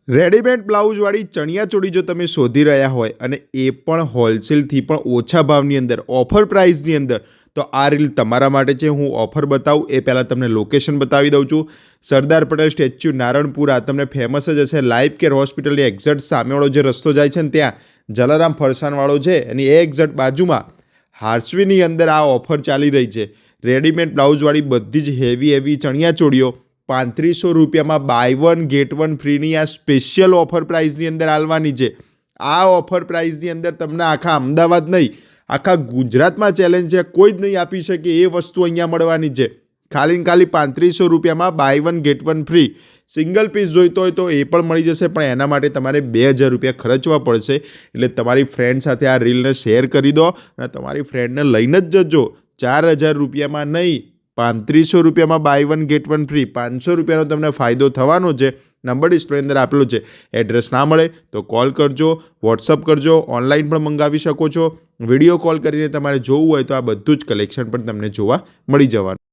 Readymade બ્લાઉઝવાળી ચણિયાચોળી જો તમે શોધી રહ્યા હોય અને એ પણ હોલસેલથી પણ ઓછા ભાવની અંદર ઓફર પ્રાઇસની અંદર, તો આ રીલ તમારા માટે છે. હું ઓફર બતાવું એ પહેલાં તમને લોકેશન બતાવી દઉં છું. સરદાર પટેલ સ્ટેચ્યુ, નારણપુરા તમને ફેમસ જ હશે. લાઈફ કેર હોસ્પિટલની એક્ઝેક્ટ સામેવાળો જે રસ્તો જાય છે ને ત્યાં જલારામ ફરસાણવાળો છે, એની એ એક્ઝેક્ટ બાજુમાં હાર્સવીની અંદર આ ઓફર ચાલી રહી છે. રેડીમેડ બ્લાઉઝવાળી બધી જ હેવી ચણિયાચોળીઓ 3500 રૂપિયામાં બાય વન ગેટ વન ફ્રીની આ સ્પેશિયલ ઓફર પ્રાઇસની અંદર આવવાની છે. આ ઓફર પ્રાઇસની અંદર તમને આખા અમદાવાદ નહીં, આખા ગુજરાતમાં ચેલેન્જ છે. કોઈ જ નહીં આપી શકે એ વસ્તુ અહીંયા મળવાની છે. ખાલી 3500 રૂપિયામાં buy one get one free. Single piece જોઈતો હોય તો એ પણ મળી જશે, પણ એના માટે તમારે 2000 રૂપિયા ખર્ચવા પડશે. એટલે તમારી ફ્રેન્ડ સાથે આ રીલને શેર કરી દો અને તમારી ફ્રેન્ડને લઈને જ જજો. 4000 રૂપિયામાં નહીં, 3500 રૂપિયામાં buy one get one free. 500 રૂપિયાનો તમને ફાયદો થવાનો છે. નંબર ડિસ્પ્લે અંદર આપેલો છે. એડ્રેસ ના મળે તો કોલ કરજો, વોટ્સઅપ કરજો, ઓનલાઈન પણ મંગાવી શકો છો. વિડીયો કોલ કરીને તમારે જોવું હોય તો આ બધું જ કલેક્શન પણ તમને જોવા મળી જવાનું.